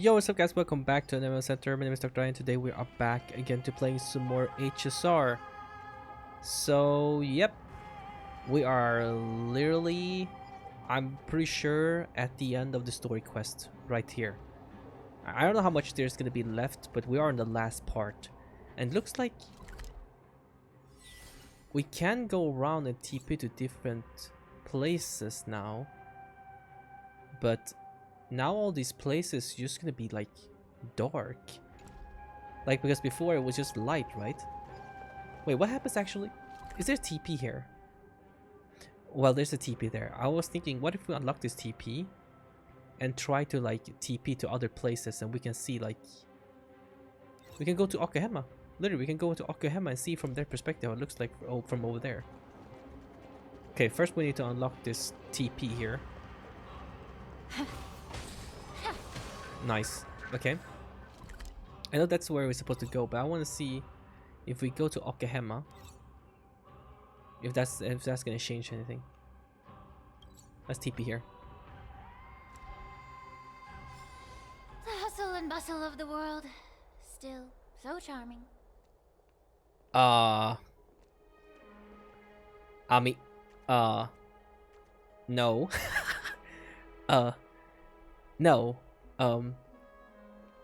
Yo, what's up guys, welcome back to AnimeHealthcenter. My name is Dr. and today we are back again to playing some more HSR. So, yep, we are literally, I'm pretty sure, at the end of the story quest right here. I don't know how much there's gonna be left, but we are in the last part. And it looks like we can go around and TP to different places now. But now all these places just gonna be like dark. Like, because before it was just light, right? Wait, what happens actually? Is there TP here? Well, there's a TP there. I was thinking, what if we unlock this TP and try to like TP to other places and we can see like... We can go to Okahama. Literally, we can go to Okahama and see from their perspective what it looks like from over there. Okay, first we need to unlock this TP here. Nice. Okay. I know that's where we're supposed to go, but I want to see if we go to Okahama, if that's gonna change anything. Let's TP here. The hustle and bustle of the world, still so charming. I mean, no. No.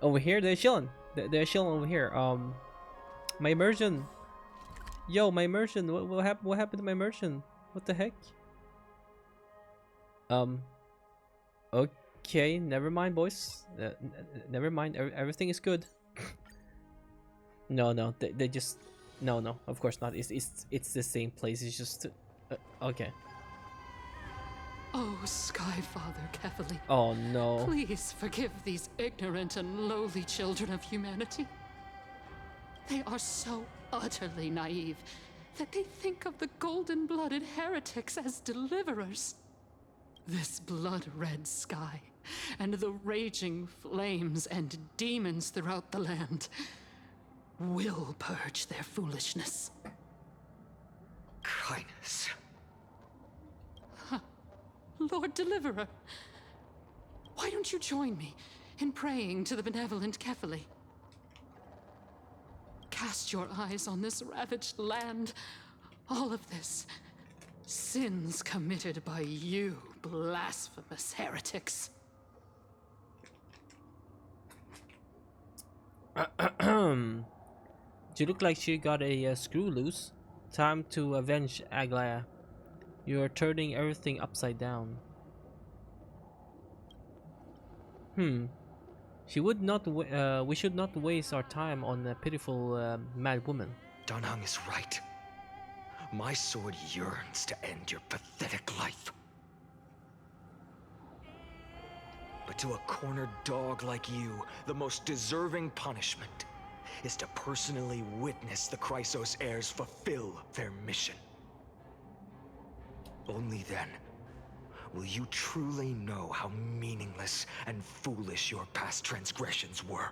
Over here, they're chilling. They're chilling over here. My immersion. Yo, my immersion. What happened? What happened to my immersion? What the heck? Okay, never mind, boys. Never mind. Everything is good. No, they just no. Of course not. It's the same place. It's just okay. Oh, Skyfather Kefali. Oh no. Please forgive these ignorant and lowly children of humanity. They are so utterly naive that they think of the golden-blooded heretics as deliverers. This blood-red sky and the raging flames and demons throughout the land will purge their foolishness. Kindness. Lord Deliverer, why don't you join me in praying to the benevolent Kefali? Cast your eyes on this ravaged land. All of this, sins committed by you, blasphemous heretics. She looked like she got a screw loose. Time to avenge Aglaya. You are turning everything upside down. She would not. We should not waste our time on a pitiful mad woman. Danhang is right. My sword yearns to end your pathetic life. But to a cornered dog like you, the most deserving punishment is to personally witness the Chrysos heirs fulfill their mission. Only then will you truly know how meaningless and foolish your past transgressions were.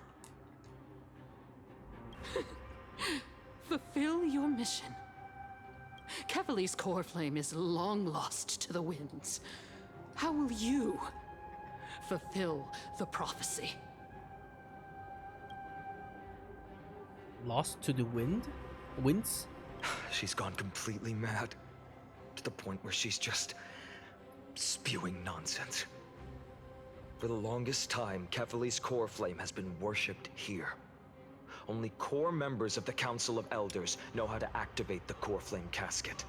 Fulfill your mission. Kefali's core flame is long lost to the winds. How will you fulfill the prophecy? Lost to the winds? She's gone completely mad. To the point where she's just spewing nonsense. For the longest time, Kefali's core flame has been worshipped here. Only core members of the Council of Elders know how to activate the core flame casket.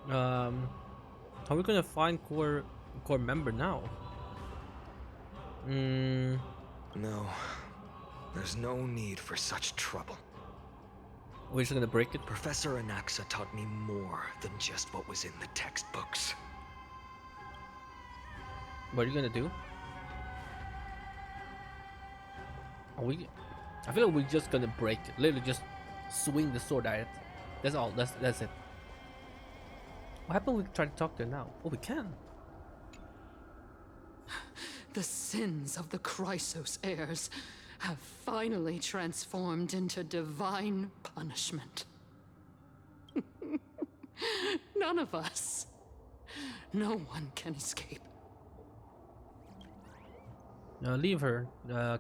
How are we gonna find core member now? No, there's no need for such trouble. We're just gonna break it. Professor Anaxa taught me more than just what was in the textbooks. What are you gonna do? Are we? I feel like we're just gonna break it. Literally just swing the sword at it. That's all. That's it. What happened? We try to talk to her now. Oh, we can. The sins of the Chrysos heirs have finally transformed into divine punishment. None of us, no one can escape. Leave her,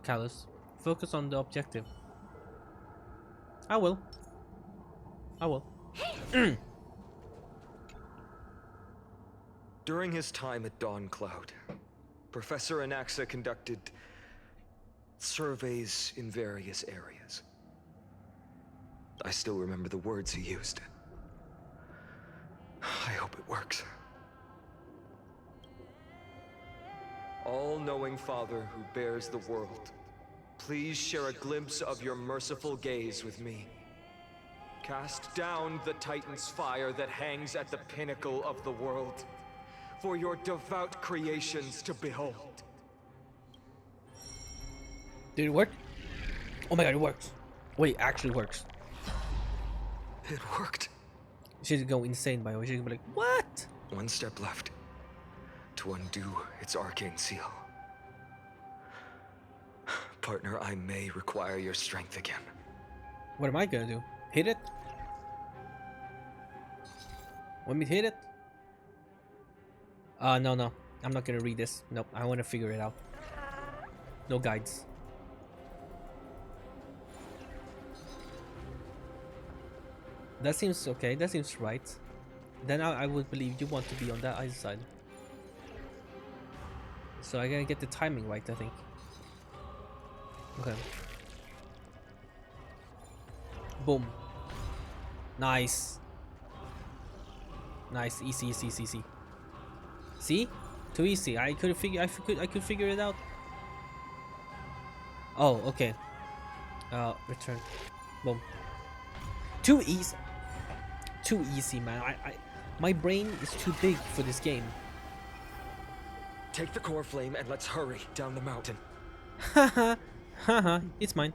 Callus. Focus on the objective. I will. I will. During his time at Dawn Cloud, Professor Anaxa conducted surveys in various areas. I still remember the words he used. I hope it works. All-knowing Father who bears the world, please share a glimpse of your merciful gaze with me. Cast down the Titan's fire that hangs at the pinnacle of the world, for your devout creations to behold. Did it work? Oh my god, it works. Wait, it actually works. It worked. She's gonna go insane by the way. She's gonna be like, what? One step left to undo its arcane seal. Partner, I may require your strength again. What am I gonna do? Hit it? Want me to hit it? No. I'm not gonna read this. Nope, I wanna figure it out. No guides. That seems okay, that seems right. Then I would believe you want to be on that other side. So I gotta get the timing right, I think. Okay. Boom. Nice. Nice, easy. See? Too easy. I could figure it out. Oh, okay. Return. Boom. Too easy. Too easy, man. My brain is too big for this game. Take the core flame and let's hurry down the mountain. Haha. Haha. It's mine.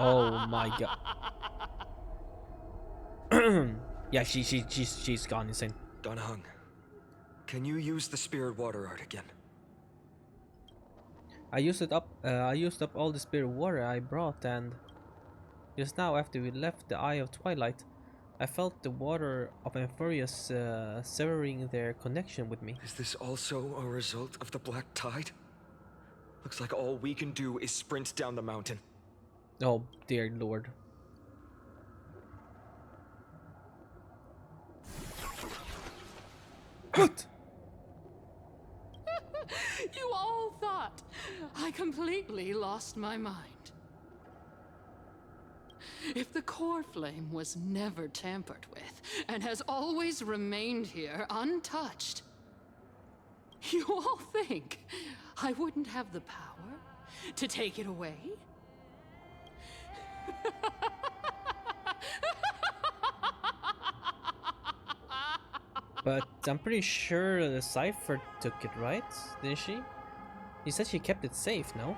Oh my god. Yeah, she's gone insane. Donahung, can you use the spirit water art again? I used up all the spirit water I brought, and just now after we left the Eye of Twilight, I felt the water of Amphorius severing their connection with me. Is this also a result of the black tide? Looks like all we can do is sprint down the mountain. Oh dear lord. What? You all thought I completely lost my mind. If the core flame was never tampered with and has always remained here untouched, you all think I wouldn't have the power to take it away? But I'm pretty sure the Cypher took it, right? Didn't she? He said she kept it safe, no?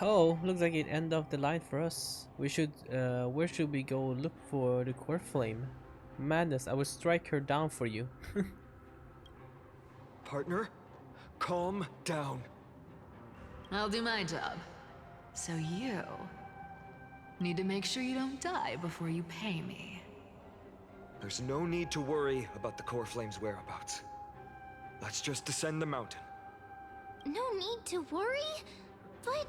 Oh, looks like it end of the line for us. We should, where should we go look for the core flame? Madness, I will strike her down for you. Partner, calm down. I'll do my job. So you need to make sure you don't die before you pay me. There's no need to worry about the core flame's whereabouts. Let's just descend the mountain. No need to worry, but...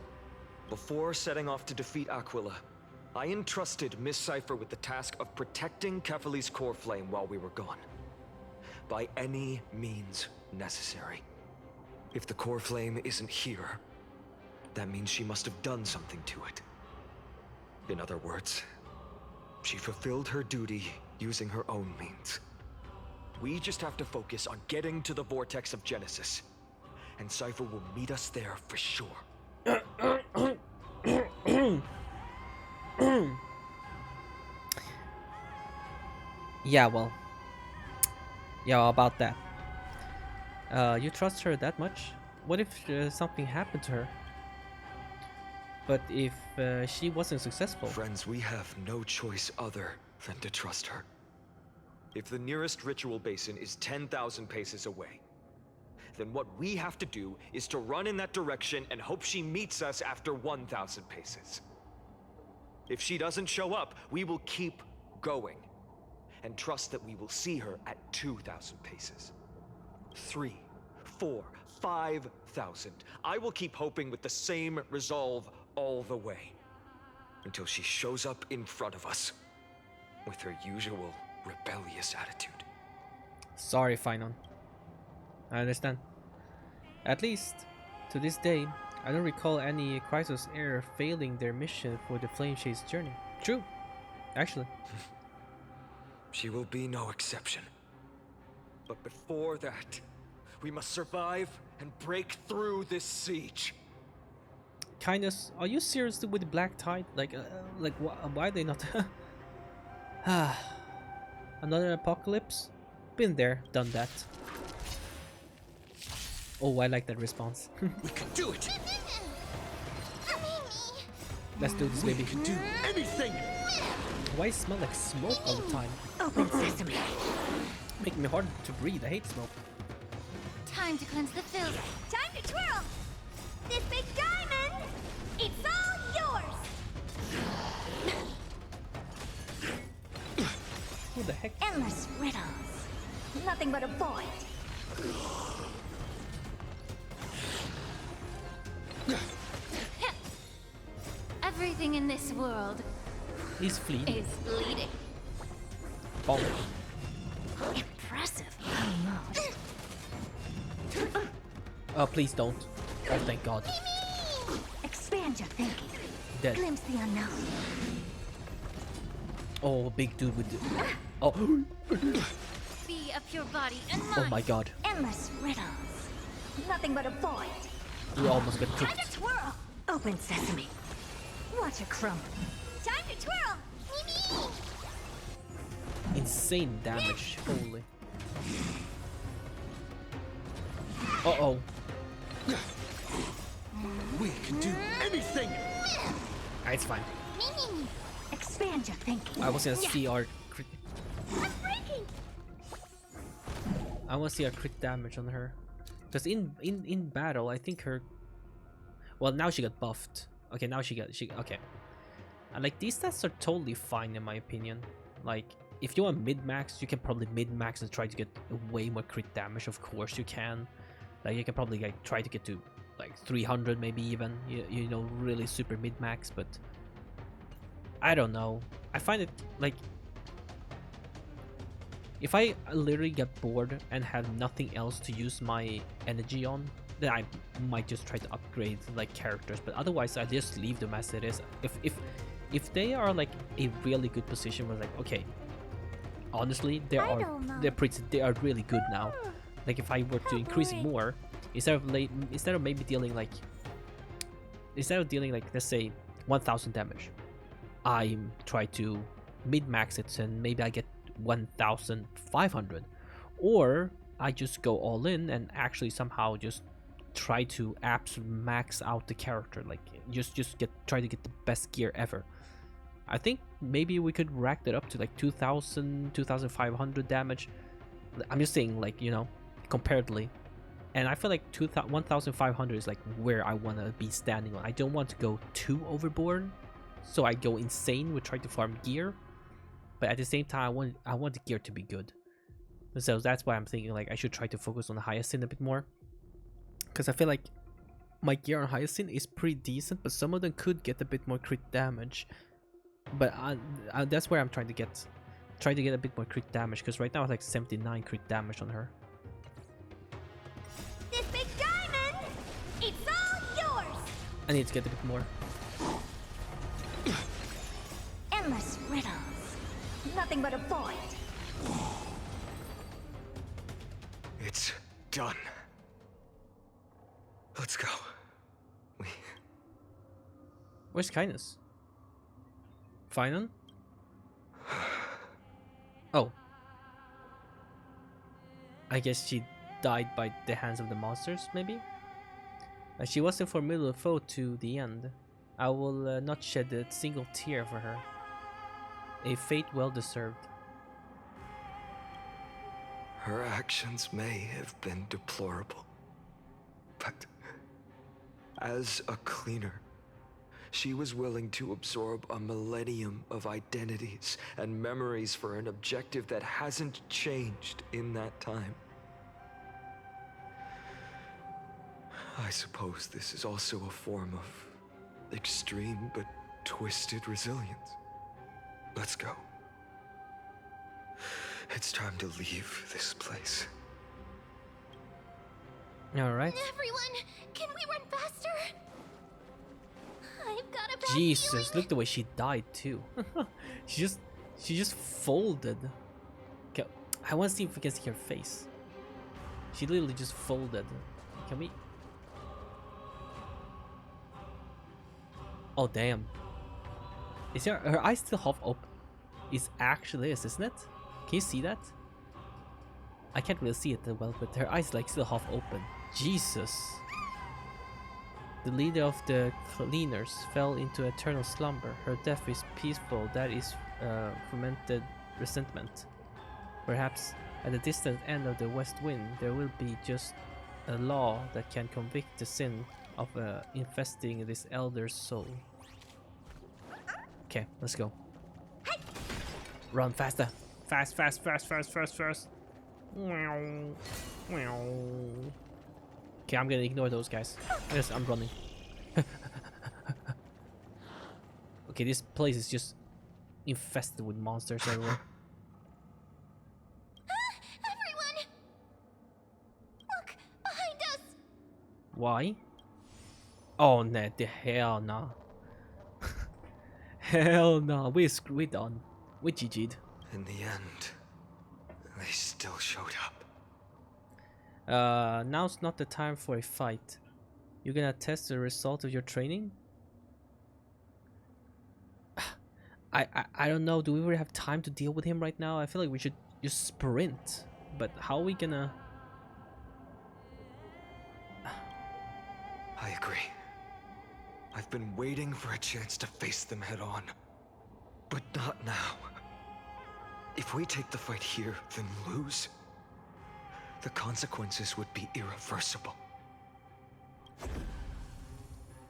Before setting off to defeat Aquila, I entrusted Miss Cypher with the task of protecting Kephale's core flame while we were gone. By any means necessary. If the core flame isn't here, that means she must have done something to it. In other words, she fulfilled her duty using her own means. We just have to focus on getting to the vortex of Genesis, and Cypher will meet us there for sure. Yeah, well, about that. You trust her that much? What if something happened to her? But if she wasn't successful? Friends, we have no choice other than to trust her. If the nearest ritual basin is 10,000 paces away, then what we have to do is to run in that direction and hope she meets us after 1,000 paces. If she doesn't show up, we will keep going. and trust that we will see her at 2,000 paces. 3, 4, 5,000. I will keep hoping with the same resolve all the way. Until she shows up in front of us with her usual rebellious attitude. Sorry, Finon. I understand. At least, to this day, I don't recall any Chrysos Air failing their mission for the Flame Chase journey. True, actually. She will be no exception. But before that, we must survive and break through this siege. Kindness, are you serious with the Black Tide? Why are they not? Another apocalypse? Been there, done that. Oh, I like that response. We can do it! Let's do this, baby. We can do anything! Why smell like smoke all the time? Open sesame. Making me hard to breathe. I hate smoke. Time to cleanse the filth. Time to twirl. This big diamond, it's all yours. Who the heck? Endless riddles. Nothing but a void. Everything in this world He's fleeing. is bleeding. Oh. Impressive. Oh, please don't. Oh, thank God. Expand your thinking. Dead. Glimpse the unknown. Oh, big dude with the... Oh. Be of pure body and mind. Oh my God. Endless riddles. Nothing but a void. We almost got Time cooked. to twirl. Open sesame. Watch it crumble. Time to twirl. Insane damage. Holy. Uh-oh. We can do anything! Ah, it's fine. Expand your thinking. I was gonna see our crit... I'm breaking. I want to see our crit damage on her. Because in battle, I think her... Well, now she got buffed. Okay, now she okay. And like, these stats are totally fine in my opinion. Like, if you want mid-max, you can probably mid-max and try to get way more crit damage. Of course you can. Like, you can probably like try to get to like 300 maybe even. You know, really super mid-max, but... I don't know. I find it like... If I literally get bored and have nothing else to use my energy on, then I might just try to upgrade like characters, but otherwise I just leave them as it is. If they are like a really good position where like, okay, honestly they are really good now. Like if I were to increase it more, instead of dealing like let's say 1000 damage, I try to mid-max it and maybe I get 1500, or I just go all in and actually somehow just try to max out the character, like try to get the best gear ever. I think maybe we could rack that up to like 2000 2500 damage. I'm just saying, like, you know, comparatively. And I feel like 1500 is like where I want to be standing on. I don't want to go too overboard, so I go insane with trying to farm gear, but at the same time I want the gear to be good. So that's why I'm thinking like I should try to focus on the Hyacinth a bit more, because I feel like my gear on Hyacinth is pretty decent, but some of them could get a bit more crit damage. But that's where I'm trying to get a bit more crit damage, because right now it's like 79 crit damage on her. This big diamond, it's all yours. I need to get a bit more. Endless riddles. Nothing but a void. It's done. Let's go. Where's Kindness? Finon? Oh. I guess she died by the hands of the monsters, maybe? She was a formidable foe to the end. I will not shed a single tear for her. A fate well deserved. Her actions may have been deplorable, but as a cleaner, She was willing to absorb a millennium of identities and memories for an objective that hasn't changed in that time. I suppose this is also a form of extreme but twisted resilience. Let's go. It's time to leave this place. Alright. Everyone, can we run faster? I've got a bad Jesus, feeling. look the way she died too. she just folded. Okay, I want to see if we can see her face. She literally just folded. Can we? Oh damn. Is her eyes still half open? It actually is, isn't it? Can you see that? I can't really see it that well, but her eyes like still half open. Jesus. The leader of the cleaners fell into eternal slumber. Her death is peaceful, that is fermented resentment. Perhaps at the distant end of the west wind there will be just a law that can convict the sin of infesting this elder's soul. Okay, let's go. Run faster. Fast, fast, fast, fast, fast, fast. Okay, I'm gonna ignore those guys. Yes, I'm running. Okay, this place is just infested with monsters everywhere. Everyone! Look, behind us! Why? Oh, no, the hell no. Hell no, we done. We GG'd. In the end, they still showed up. Now's not the time for a fight. You're gonna test the result of your training? I don't know, do we really have time to deal with him right now? I feel like we should just sprint. But how are we gonna... I agree. I've been waiting for a chance to face them head on. But not now. If we take the fight here, then lose, the consequences would be irreversible.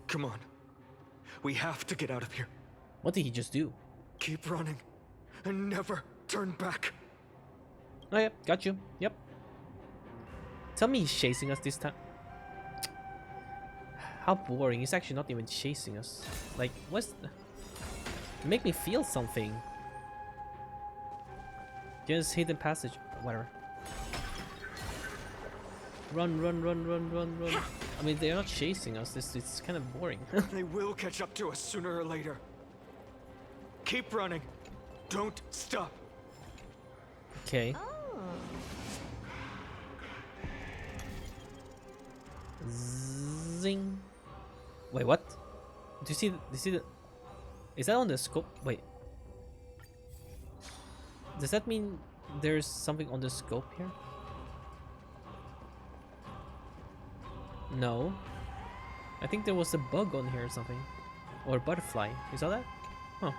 Come on. We have to get out of here. What did he just do? Keep running and never turn back. Oh yeah, got you. Yep. Tell me he's chasing us this time. How boring. He's actually not even chasing us. Like, what's... Make me feel something. Just hidden passage. Whatever. Run, run, run, run, run, run. I mean, they're not chasing us. It's kind of boring. They will catch up to us sooner or later. Keep running. Don't stop. Okay. Zing. Wait, what? Do you see the... Is that on the scope? Wait. Does that mean there's something on the scope here? No. I think there was a bug on here or something. Or a butterfly. You saw that? Huh.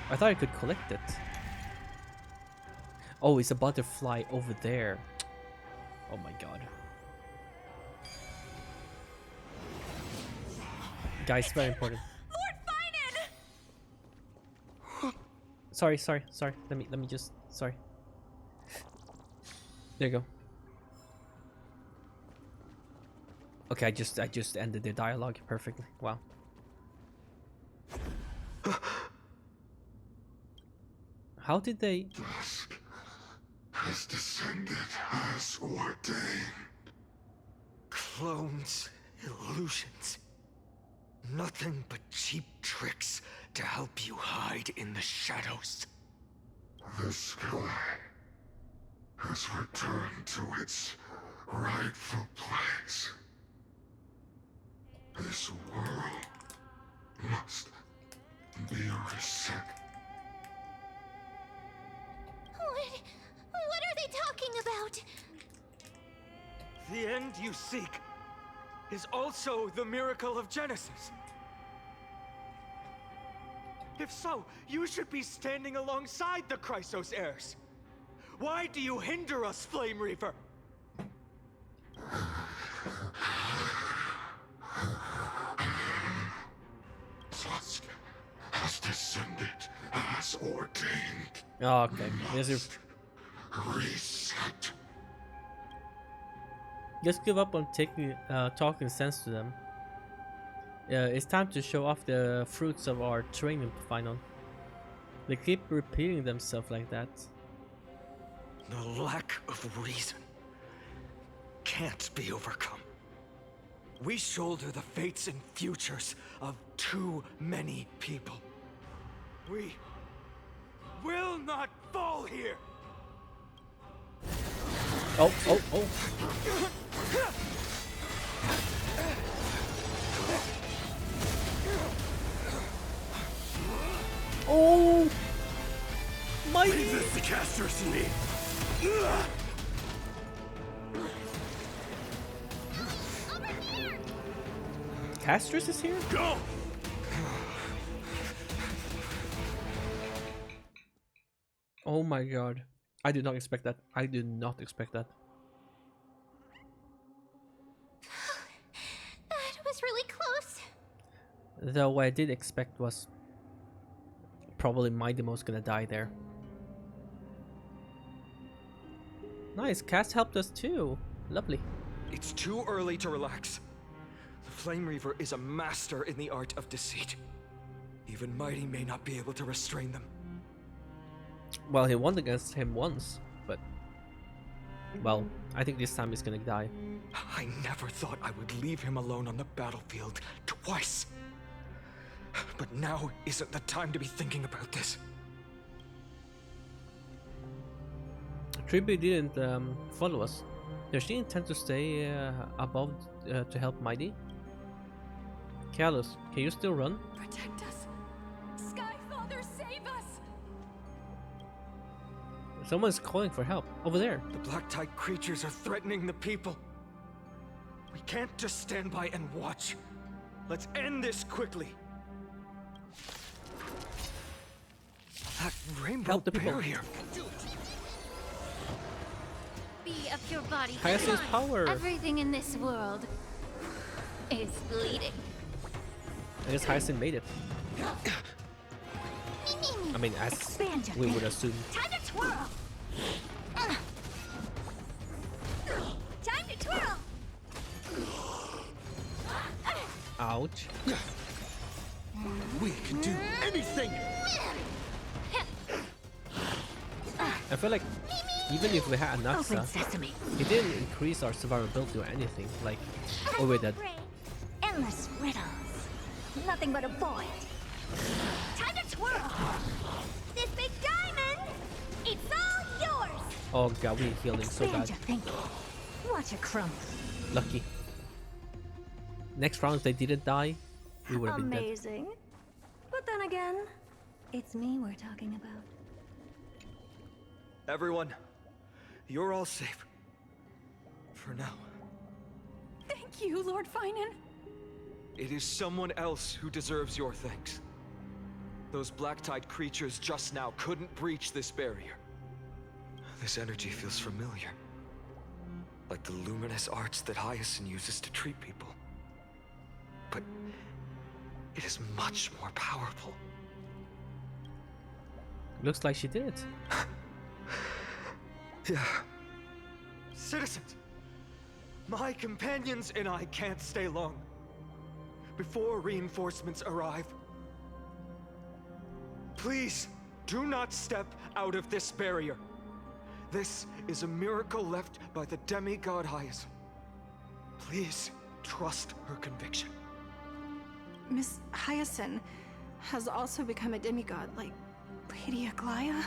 I thought I could collect it. Oh, it's a butterfly over there. Oh my god. Guys, very important. Lord Finan! Sorry. Let me just... Sorry. There you go. Okay, I just ended their dialogue perfectly. Wow. How did they... Dusk has descended as ordained. Clones, illusions. Nothing but cheap tricks to help you hide in the shadows. The sky has returned to its rightful place. This world must be reset. What are they talking about? The end you seek is also the miracle of Genesis. If so, you should be standing alongside the Chrysos heirs. Why do you hinder us, Flame Reaver? send it as ordained. Oh, okay. Reset. Just give up on talking sense to them. It's time to show off the fruits of our training final. They keep repeating themselves like that. The lack of reason can't be overcome. We shoulder the fates and futures of too many people. We will not fall here! Oh. Oh! My Leave this to casters and me! Castrus is here? Go! Oh my god. I did not expect that. I did not expect that. That was really close. Though what I did expect was probably Mightymo's gonna die there. Nice, Cass helped us too. Lovely. It's too early to relax. The Flame Reaver is a master in the art of deceit. Even Mighty may not be able to restrain them. Well, he won against him once, but... Well, I think this time he's gonna die. I never thought I would leave him alone on the battlefield twice. But now isn't the time to be thinking about this. Tribu didn't follow us. Does she intend to stay above to help Mighty? Callus, can you still run? Protect us. Sky Father, save us! Someone's calling for help. Over there. The black tide creatures are threatening the people. We can't just stand by and watch. Let's end this quickly. That rainbow Help the people. barrier. Be a pure body. Hyacinth's Come on. power. Everything in this world is bleeding. I guess Hyacinth made it. I mean, as Expand your we would hand. assume. Time to twirl. Time to twirl. Ouch. We can do anything. I feel like even if we had enough Open stuff, sesame. it didn't increase our survivability or anything. Like, oh wait, that. Endless riddles. Nothing but a void. Time to twirl. This big diamond, it's all yours. Oh god, we're healing so Expand bad. your thinking. Watch it crumble. Lucky. Next round, if they didn't die, we would have been dead. Amazing. But then again, it's me we're talking about. Everyone, you're all safe. For now. Thank you, Lord Finan. It is someone else who deserves your thanks. Those black tide creatures just now couldn't breach this barrier. This energy feels familiar. Like the luminous arts that Hyacinth uses to treat people. But it is much more powerful. Looks like she did it. Yeah. Citizens, my companions and I can't stay long. Before reinforcements arrive, please do not step out of this barrier. This is a miracle left by the demigod Hyacinth. Please trust her conviction. Miss Hyacinth has also become a demigod, like Lady Aglaya.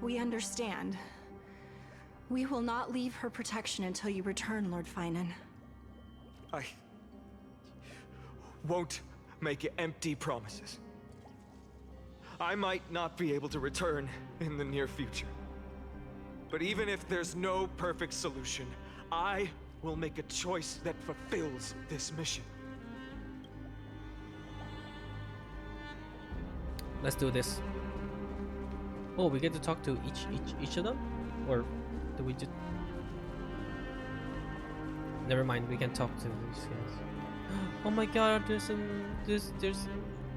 We understand. We will not leave her protection until you return, Lord Finan. I won't make empty promises. I might not be able to return in the near future. But even if there's no perfect solution, I will make a choice that fulfills this mission. Let's do this. Oh, we get to talk to each of them, or do we just? Never mind. We can talk to these guys. Oh my God! There's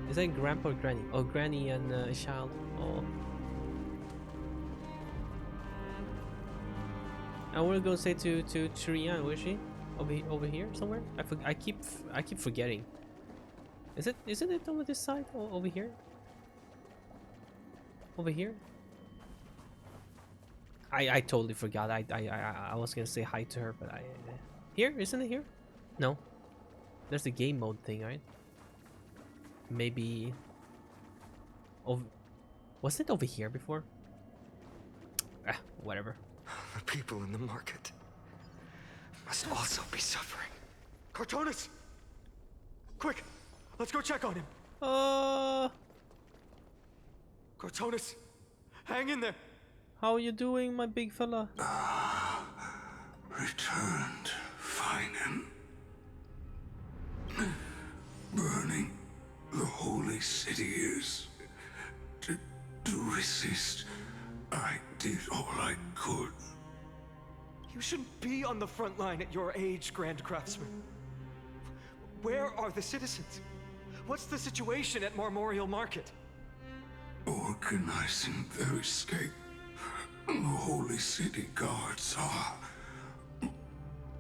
Is that grandpa or granny? Oh, granny and a child. Oh. I want to go say to Trian. Where is she? Over here somewhere? I keep forgetting. Isn't it over this side? Oh, over here? Over here? I totally forgot. I was gonna say hi to her, but here, isn't it here? No. There's the game mode thing, right? Maybe over, was it over here before? Ah, whatever. The people in the market must also be suffering. Chartonus! Quick! Let's go check on him! Chartonus! Hang in there! How are you doing, my big fella? Returned, Feinen. Burning the holy city is. To resist, I did all I could. You shouldn't be on the front line at your age, Grand Craftsman. Where are the citizens? What's the situation at Memorial Market? Organizing their escape. The holy city guards are.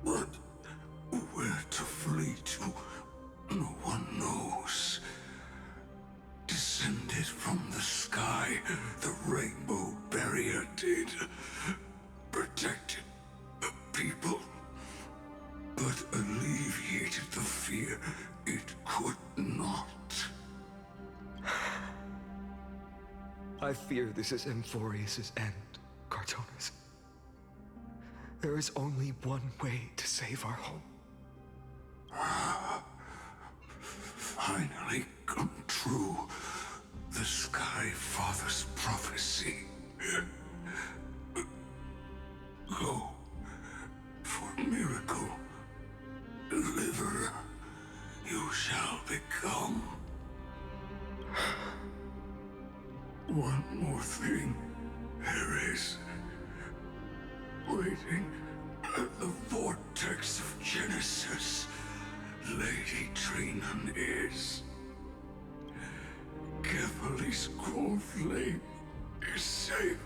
But where to flee to, no one knows. Descended from the sky, the rainbow barrier did. Protected the people, but alleviated the fear it could not. I fear this is Emphorius' end, Chartonus. There is only one way to save our home. Finally come true. The Sky Father's prophecy. Go for miracle. Deliverer, you shall become. One more thing, there is. Waiting at the vortex of Genesis, Lady Trinan is. Kephali's core flame is safe,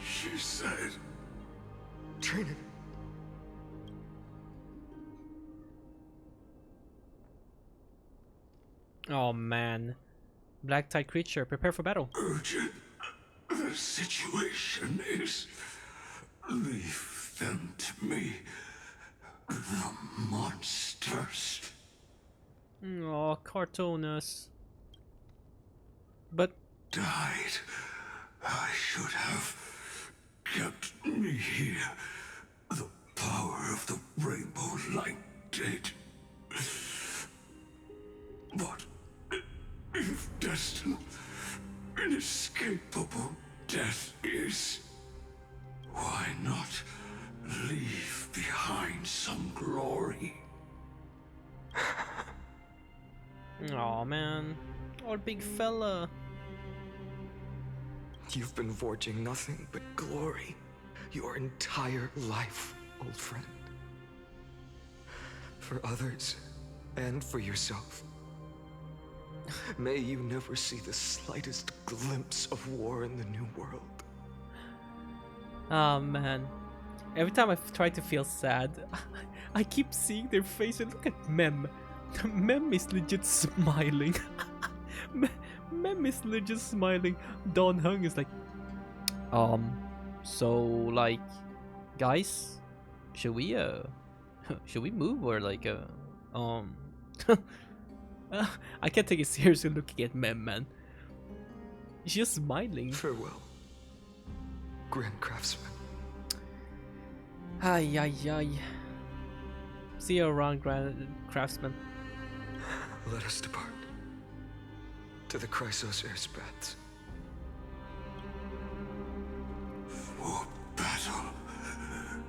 she said. Trinan. Oh man. Black tide creature, prepare for battle. Urgent. The situation is. Leave them to me. The monsters. Oh, Chartonus. But Died. I should have kept me here. The power of the rainbow light did. But if destined, inescapable death is, why not leave behind some glory? oh man. Oh, big fella. You've been forging nothing but glory your entire life, old friend. For others, and for yourself. May you never see the slightest glimpse of war in the New World. Oh man. Every time I try to feel sad, I keep seeing their face and look at Mem. Mem is legit smiling. Mem is legit smiling. Don Hung is like, so like, guys, should we move or like, I can't take it seriously looking at Mem, man. She's just smiling. Farewell, Grand Craftsman. Ay, ay, ay. See you around, Grand Craftsman. Let us depart. To the Chrysos airspaths. For battle,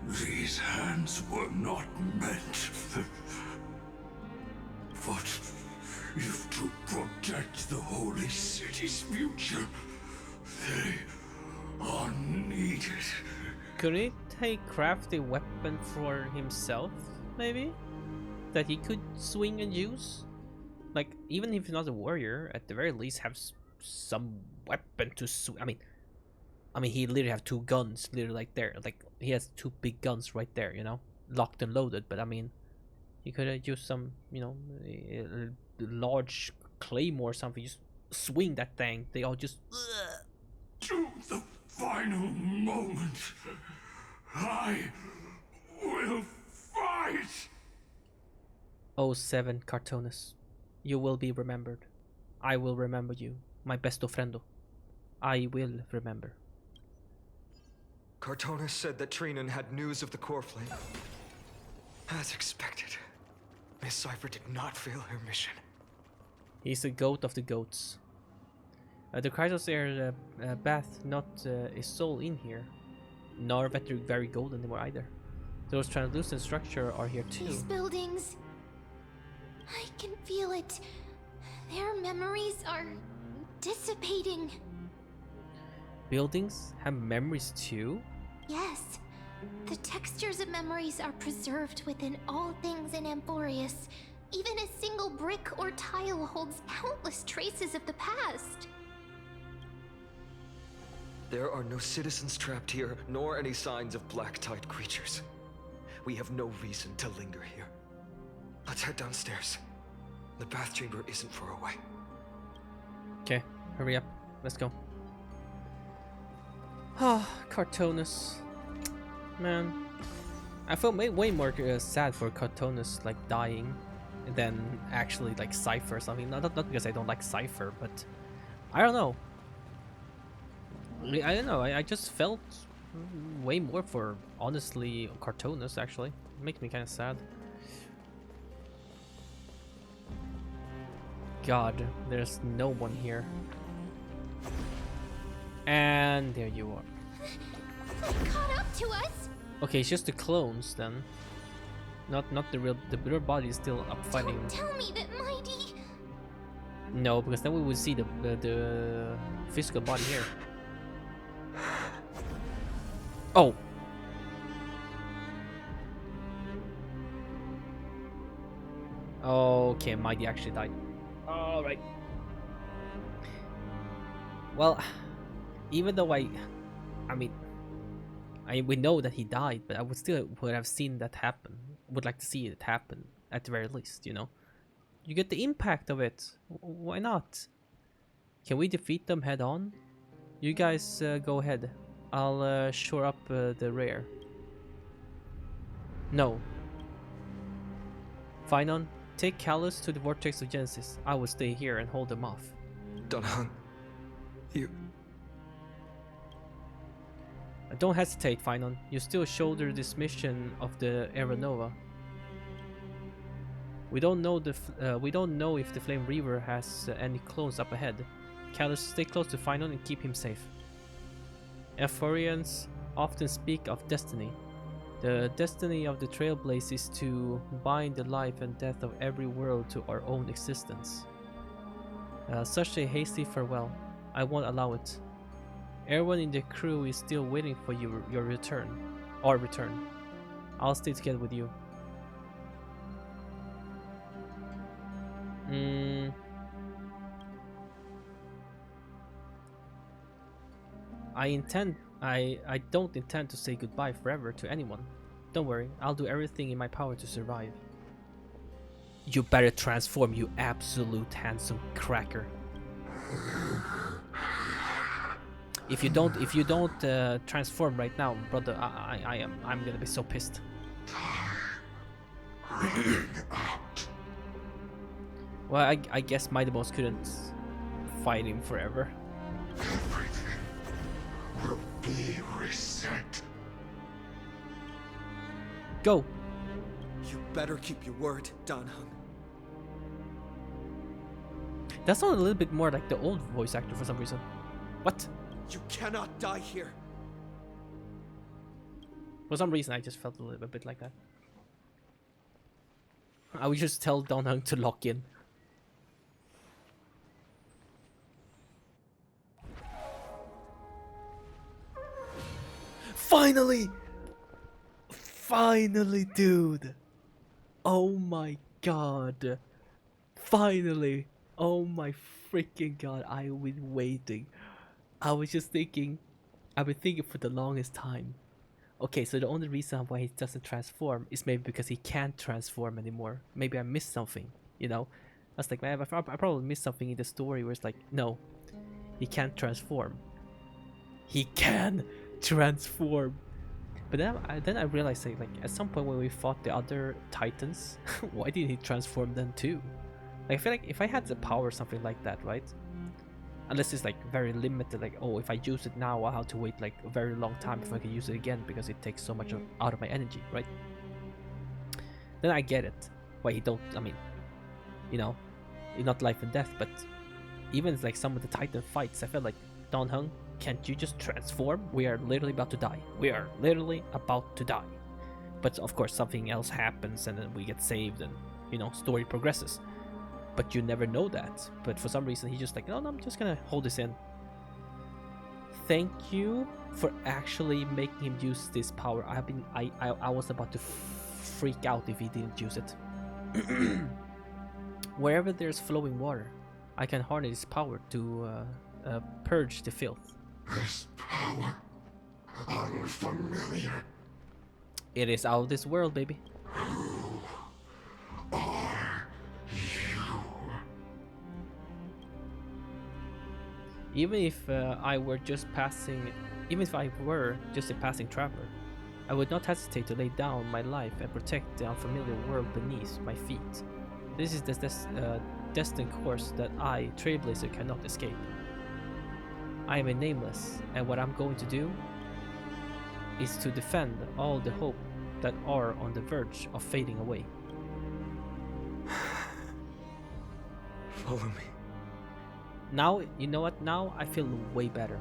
these hands were not meant. But if to protect the holy city's future, they are needed. Could he craft a weapon for himself, maybe? That he could swing and use? Like, even if you're not a warrior, at the very least have some weapon to I mean, he literally have 2 guns, literally like there. Like, he has 2 big guns right there, you know, locked and loaded. But I mean, he could have used some, you know, a large claymore or something. Just swing that thing. They all just. To the final moment, I will fight! Oh, 7 Chartonus, you will be remembered. I will remember you, my best ofrendo. I will remember. Chartonus said that Trinan had news of the core flame. As expected, Miss Cipher did not fail her mission. He's the goat of the goats. The Krytos Air bath not a soul in here, nor very gold anymore either. Those translucent structure are here too. These buildings, I can feel it. Their memories are dissipating. Buildings have memories too? Yes. The textures of memories are preserved within all things in Amphorius. Even a single brick or tile holds countless traces of the past. There are no citizens trapped here, nor any signs of black-tide creatures. We have no reason to linger here. Let's head downstairs. The bath chamber isn't far away. Okay, hurry up. Let's go. Ah, Chartonus. Man. I felt way more sad for Chartonus, like, dying than actually, like, Cipher or something. Not because I don't like Cipher, but I don't know. I don't know. I just felt way more for, honestly, Chartonus, actually. It makes me kind of sad. God, there's no one here. And there you are. They caught up to us. Okay, it's just the clones then. Not the real body is still up fighting. Don't tell me that Mighty. No, because then we would see the physical body here. Oh. Okay, Mighty actually died. All right. Well, even though I mean, we know that he died, but I would have seen that happen. Would like to see it happen at the very least, you know. You get the impact of it. Why not? Can we defeat them head on? You guys go ahead. I'll shore up the rear. No. Finon, take Callus to the Vortex of Genesis. I will stay here and hold them off. Dunhung, you... Don't hesitate, Finon. You still shoulder this mission of the Aeronova. We don't know if the Flame Reaver has any clones up ahead. Callus, stay close to Finon and keep him safe. Euphorians often speak of destiny. The destiny of the Trailblaze is to bind the life and death of every world to our own existence. Such a hasty farewell. I won't allow it. Everyone in the crew is still waiting for your return. Our return. I'll stay together with you. I don't intend to say goodbye forever to anyone. Don't worry, I'll do everything in my power to survive. You better transform, you absolute handsome cracker. If you don't transform right now, brother, I'm gonna be so pissed. Well, I guess Mighty Boss couldn't fight him forever. Everything will be reset. Go! You better keep your word, Danhung. That sounded a little bit more like the old voice actor for some reason. What? You cannot die here. For some reason, I just felt a little bit like that. I would just tell Danhung to lock in. Finally! Finally, dude! Oh my god. Finally! Oh my freaking god, I've been waiting. I was just thinking, I've been thinking for the longest time. Okay, so the only reason why he doesn't transform is maybe because he can't transform anymore. Maybe I missed something, you know? I was like, man, I probably missed something in the story where it's like, no, he can't transform. He can transform. But then I realized, like at some point when we fought the other titans, why didn't he transform then too? Like, I feel like if I had the power or something like that, right? Unless it's like very limited, like, oh, if I use it now, I'll have to wait like a very long time before I can use it again because it takes so much out of my energy, right? Then I get it. Why he don't, I mean, you know, it's not life and death, but even like some of the titan fights, I felt like, Dan Heng, can't you just transform? We are literally about to die. We are literally about to die. But of course something else happens and then we get saved and, you know, story progresses. But you never know that. But for some reason he's just like, no, I'm just gonna hold this in. Thank you for actually making him use this power. I was about to freak out if he didn't use it. Wherever there's flowing water, I can harness his power to purge the filth. This power, unfamiliar. It is out of this world, baby. Who are you? Even if I were just a passing traveler, I would not hesitate to lay down my life and protect the unfamiliar world beneath my feet. This is the destined course that I, Trailblazer, cannot escape. I am a nameless, and what I'm going to do is to defend all the hope that are on the verge of fading away. Follow me. Now, you know what? Now I feel way better.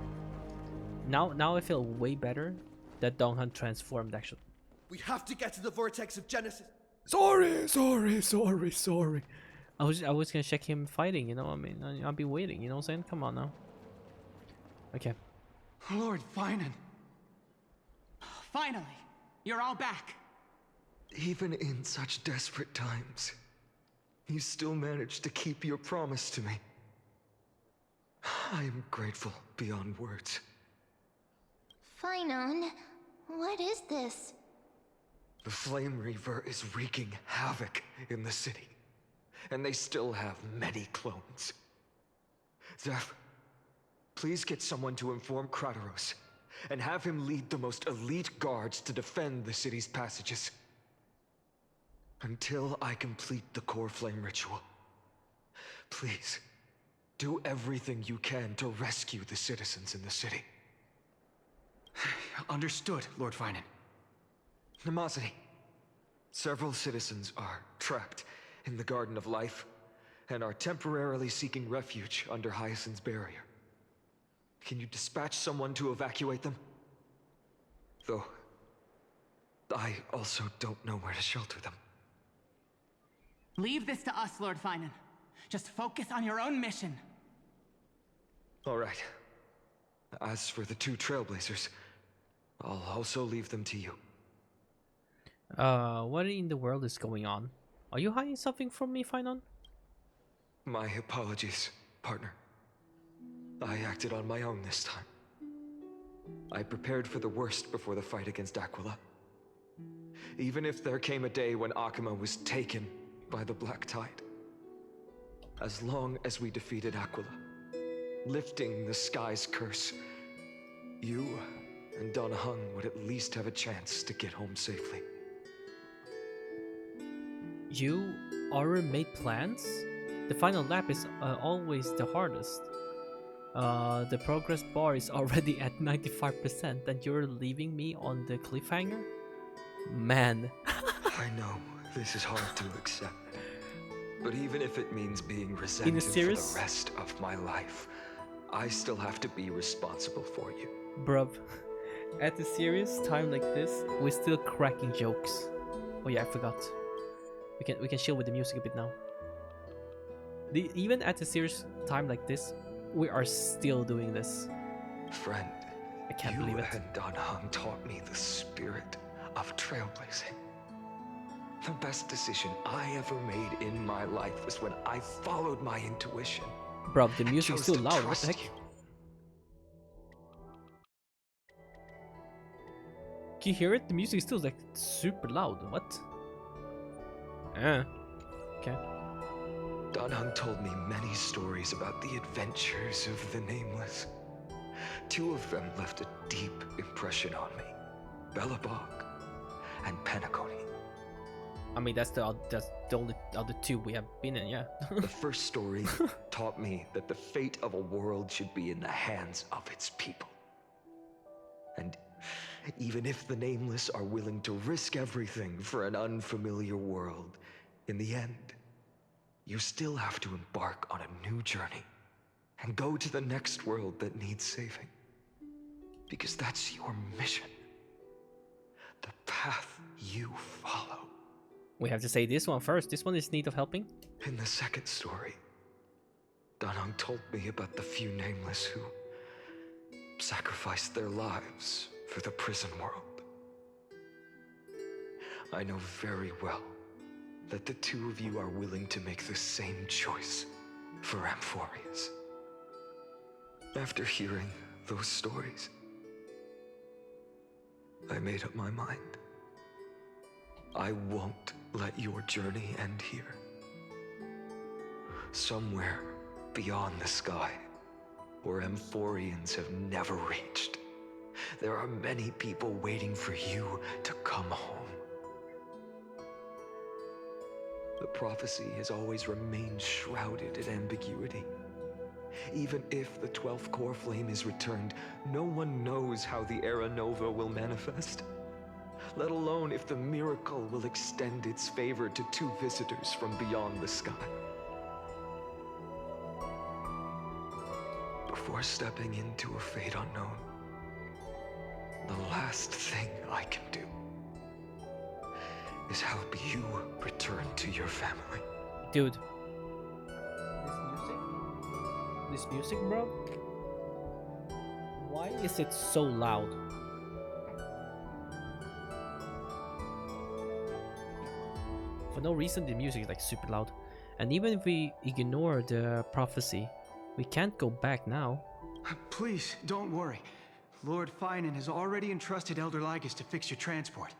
Now I feel way better that Donghan transformed, actually. We have to get to the vortex of Genesis. Sorry. I was gonna check him fighting, you know. I mean, I'll be waiting. You know what I'm saying? Come on now. Okay. Lord Finan. Finally, you're all back. Even in such desperate times, you still managed to keep your promise to me. I am grateful beyond words. Finon, what is this? The Flame Reaver is wreaking havoc in the city, and they still have many clones. Zeph, please get someone to inform Kratos, and have him lead the most elite guards to defend the city's passages. Until I complete the core flame ritual. Please, do everything you can to rescue the citizens in the city. Understood, Lord Finan. Nemazity, several citizens are trapped in the Garden of Life and are temporarily seeking refuge under Hyacinth's barrier. Can you dispatch someone to evacuate them? Though, I also don't know where to shelter them. Leave this to us, Lord Finan. Just focus on your own mission. All right. As for the two Trailblazers, I'll also leave them to you. What in the world is going on? Are you hiding something from me, Finon? My apologies, partner. I acted on my own this time. I prepared for the worst before the fight against Aquila. Even if there came a day when Akuma was taken by the Black Tide. As long as we defeated Aquila, lifting the sky's curse, you and Dan Heng would at least have a chance to get home safely. You already made plans? The final lap is always the hardest. The progress bar is already at 95% and you're leaving me on the cliffhanger? Man. I know, this is hard to accept. But even if it means being resented for the rest of my life, I still have to be responsible for you. Bruv, at a serious time like this, we're still cracking jokes. Oh yeah, I forgot. We can chill with the music a bit now. Even at a serious time like this, we are still doing this. Friend, I can't believe it. You and Dan Heng taught me the spirit of trailblazing. The best decision I ever made in my life was when I followed my intuition. Bro, the and music is chose still to loud. What trust the heck? you. Can you hear it? The music is still like super loud. What? Okay. Danheng told me many stories about the adventures of the Nameless. 2 of them left a deep impression on me. Belobog and Penacony. I mean, that's the only other 2 we have been in, yeah. The first story taught me that the fate of a world should be in the hands of its people. And even if the Nameless are willing to risk everything for an unfamiliar world, in the end, you still have to embark on a new journey and go to the next world that needs saving. Because that's your mission. The path you follow. We have to say this one first. This one is in need of helping. In the second story, Danheng told me about the few Nameless who sacrificed their lives for the prison world. I know very well that the 2 of you are willing to make the same choice for Amphorius. After hearing those stories, I made up my mind. I won't let your journey end here. Somewhere beyond the sky, where Amphorians have never reached, there are many people waiting for you to come home. The prophecy has always remained shrouded in ambiguity. Even if the 12th core flame is returned, no one knows how the Era Nova will manifest. Let alone if the miracle will extend its favor to 2 visitors from beyond the sky. Before stepping into a fate unknown, the last thing I can do is help you return to your family. Dude. This music, bro? Why is it so loud? For no reason, the music is like super loud. And even if we ignore the prophecy, we can't go back now. Please, don't worry. Lord Finan has already entrusted Elder Lygus to fix your transport.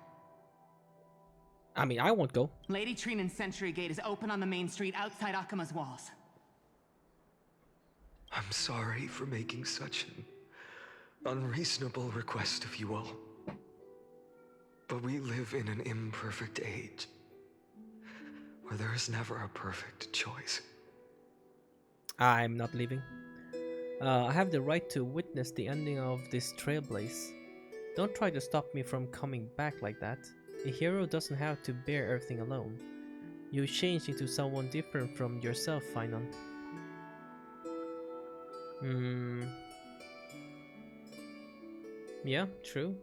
I mean, I won't go. Lady Trinan's Sentry Gate is open on the main street outside Akima's walls. I'm sorry for making such an unreasonable request of you all. But we live in an imperfect age, where there is never a perfect choice. I'm not leaving. I have the right to witness the ending of this trailblaze. Don't try to stop me from coming back like that. A hero doesn't have to bear everything alone. You change into someone different from yourself, Finan. Yeah, true.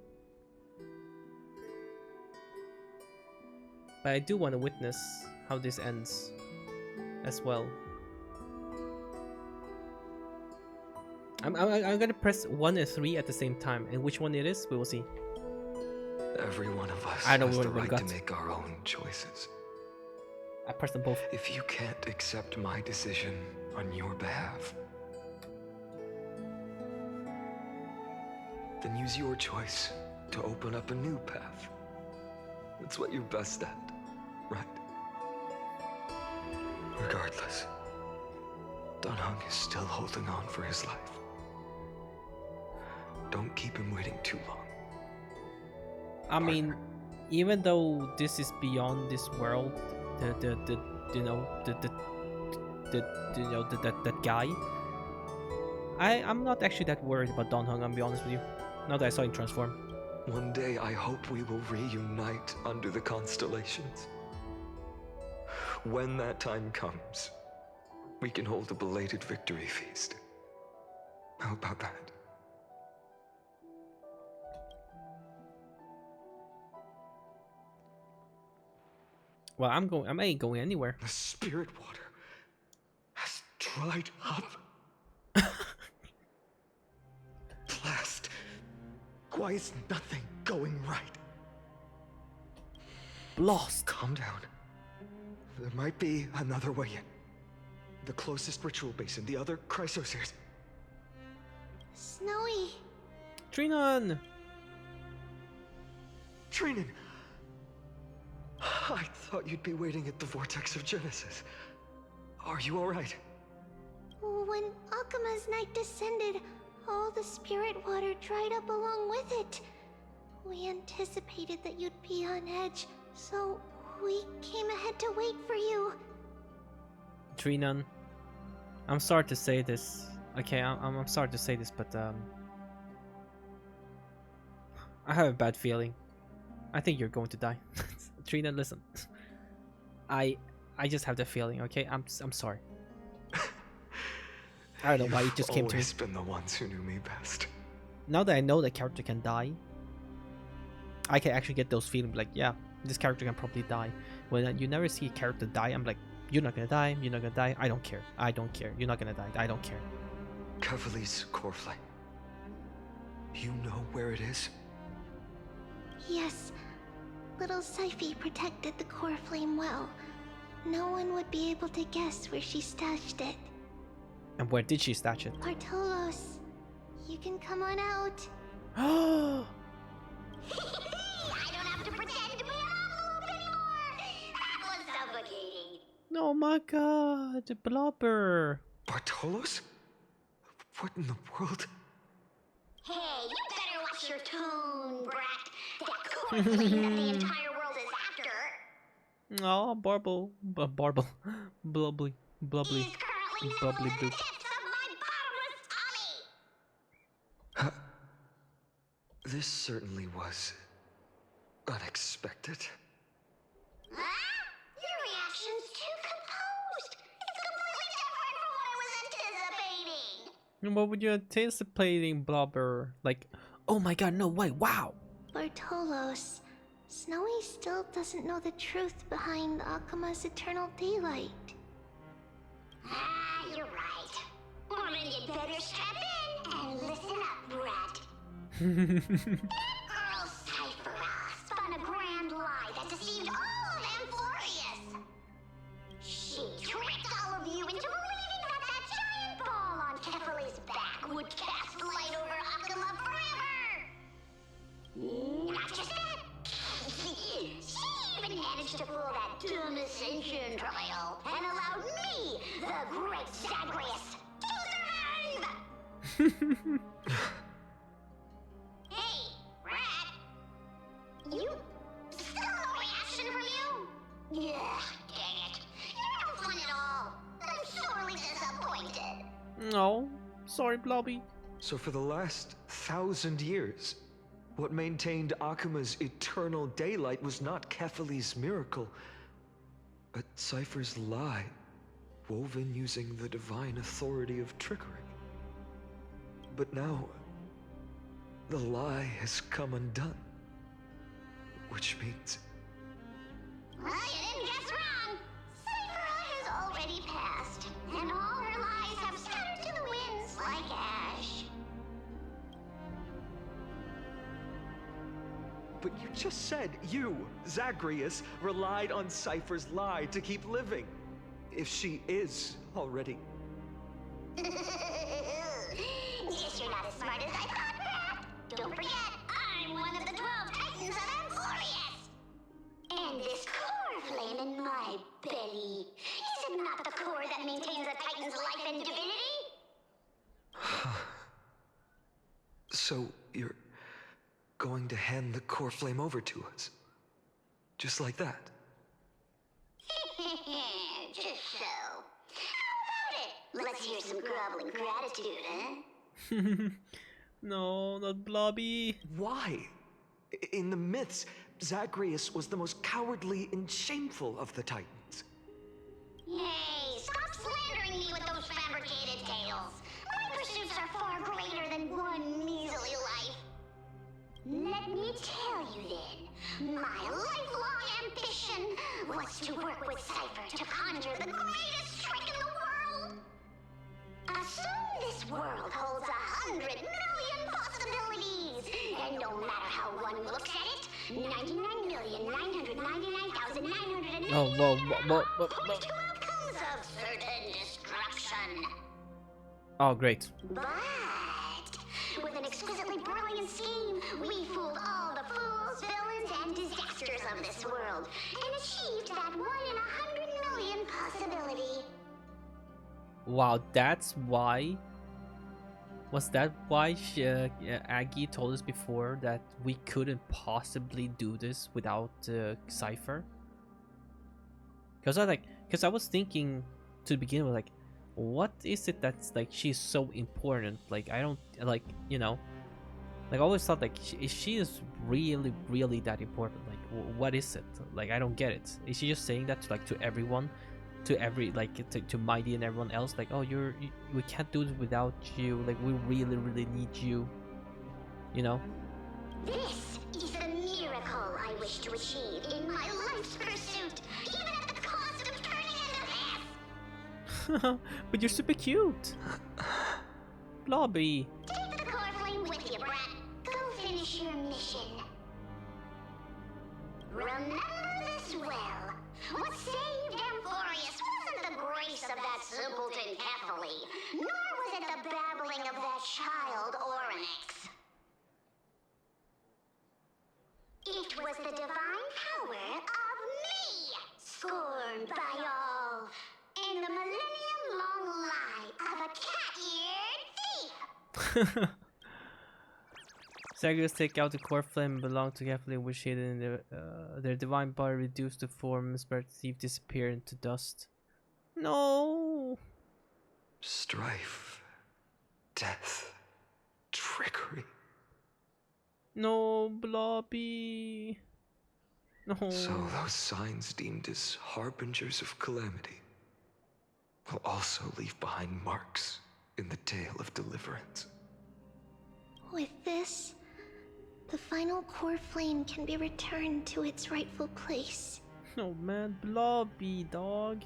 But I do want to witness how this ends as well. I'm gonna press 1 and 3 at the same time, and which one it is, we will see. Every one of us I know has what the we right got. to make our own choices. I pressed them both. If you can't accept my decision on your behalf, then use your choice to open up a new path. That's what you're best at, right? Regardless, Danheng is still holding on for his life. Don't keep him waiting too long. I mean, even though this is beyond this world, that guy, I'm not actually that worried about Danheng, I'll be honest with you. Now that I saw him transform. One day I hope we will reunite under the constellations. When that time comes, we can hold a belated victory feast. How about that? Well, I ain't going anywhere. The spirit water has dried up. Blast. Why is nothing going right? lost. Calm down. There might be another way in. The closest ritual basin, the other chrysosers. Snowy. Trinon! Trinon! I thought you'd be waiting at the vortex of Genesis. Are you alright? When Akuma's night descended, all the spirit water dried up along with it. We anticipated that you'd be on edge, so we came ahead to wait for you. Trinon, I'm sorry to say this. Okay, I'm sorry to say this, but I have a bad feeling. I think you're going to die. Trinon, listen. I just have that feeling. Okay, I'm sorry. I don't know why it just came to me. You've always been the ones who knew me best. Now that I know the character can die, I can actually get those feelings like, yeah, this character can probably die. When you never see a character die, I'm like, you're not gonna die, you're not gonna die, I don't care. I don't care. You're not gonna die, I don't care. Kefali's core flame. You know where it is? Yes. Little Syphi protected the core flame well. No one would be able to guess where she stashed it. And where did she stash it? Bartolos, you can come on out. Oh! I don't have to pretend to be an envelope anymore! That was suffocating. Oh my god, the blobber. Bartolos? What in the world? Hey, you better watch your tone, brat. That core flame that the entire world is after. Oh, Barble. Barble. Bubbly. Bubbly. Is currently Bubbly nibbled in the boop. depths of my bottomless tummy. This certainly was unexpected. Huh? Your reaction's too composed. It's completely different from what I was anticipating. What were you anticipating, blobber? Like, oh my god, no way, wow! Bartolos, Snowy still doesn't know the truth behind Akuma's eternal daylight. Ah, you're right. Well, then you'd better strap in and listen up, brat. Girl Cypher spun a grand lie that deceived all of Amphorius. She tricked all of you into believing that giant ball on Kefali's back would cast light over Akuma forever. Not just that. She even managed to pull that dumb ascension trial and allowed me, the great Zagreus, to survive! Hey, Rat! You... still no reaction from you? Yeah, dang it. You're no fun at all. I'm sorely disappointed. No, sorry, Blobby. So for the last 1,000 years, what maintained Akuma's eternal daylight was not Kefali's miracle, but Cypher's lie, woven using the divine authority of trickery. But now, the lie has come undone. Which means... Well, you didn't guess wrong. Cypher has already passed, and all her lies have scattered to the winds like ash. But you just said you, Zagreus, relied on Cypher's lie to keep living. If she is already... Guess you're not as smart as I thought, Pat. Don't forget, I'm one of the 12 Titans of Amphorius. And this core flame in my belly, is it not the core that maintains a Titan's life and divinity? So, you're going to hand the core flame over to us? Just like that? Just so. How about it? Let's hear some groveling gratitude, huh? No, not Blobby. Why? In the myths, Zagreus was the most cowardly and shameful of the Titans. Hey, stop slandering me with those fabricated tales. My pursuits are far greater than one measly life. Let me tell you then, my lifelong ambition was to work with Cypher to conjure the greatest trick in the world. Assume this world holds 100 million possibilities, and no matter how one looks at it, 99,999,999. Oh, whoa, whoa. Point to outcomes of certain destruction. Oh, great. But with an exquisitely brilliant scheme, we fooled all the fools, villains, and disasters of this world, and achieved that 1 in 100 million possibility. Wow, that's why. Was that why Aggie told us before that we couldn't possibly do this without Cypher? Because I was thinking to begin with, like, what is it that's like she's so important? Like, I don't like, you know, like I always thought like she is really that important. Like, what is it? Like, I don't get it. Is she just saying that to, like, to everyone? To every, like, to Mighty and everyone else, like, oh, we can't do this without you, like, we really need you, you know? This is the miracle I wish to achieve in my life's pursuit, even at the cost of turning into this. But you're super cute. Blobby. Take the core flame with you, brat. Go finish your mission. Remember this well. What saved Amphorius wasn't the grace of that simpleton Kefali, nor was it the babbling of that child Oryx. It was the divine power of me, scorned by all, and the millennium-long lie of a cat-eared thief. Sagios take out the core flame and belong to Kefali, which hidden in their divine body, reduced to form, spirit thief disappear into dust. No. Strife, death, trickery. No, Blobby. No. So those signs deemed as harbingers of calamity will also leave behind marks in the tale of deliverance. With this, the final core flame can be returned to its rightful place. Oh man, Blobby, dog.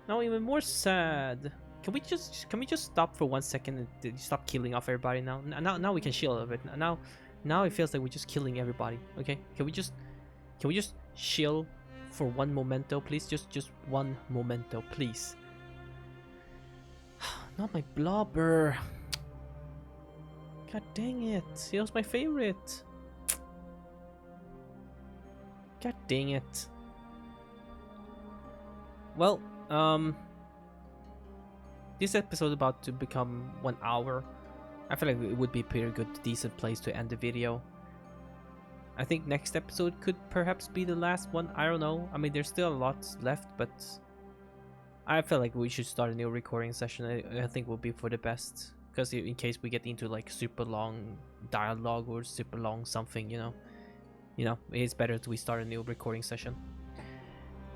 Now even more sad. Can we just stop for 1 second and stop killing off everybody now? Now we can chill a bit. Now it feels like we're just killing everybody. Okay? Can we just chill for one memento, please? Just one memento, please. Not my blobber. God dang it. He was my favorite. God dang it. Well, this episode is about to become 1 hour. I feel like it would be a pretty good, decent place to end the video. I think next episode could perhaps be the last one. I don't know. I mean, there's still a lot left, but I feel like we should start a new recording session. I think will be for the best, because in case we get into like super long dialogue or super long something, you know, it's better that we start a new recording session.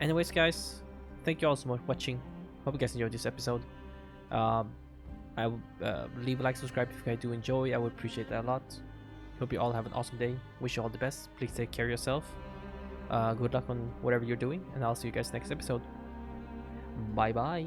Anyways, guys, thank you all so much for watching. Hope you guys enjoyed this episode. I will leave a like, subscribe if you guys do enjoy. I would appreciate that a lot. Hope you all have an awesome day. Wish you all the best. Please take care of yourself. Good luck on whatever you're doing, and I'll see you guys next episode. Bye bye.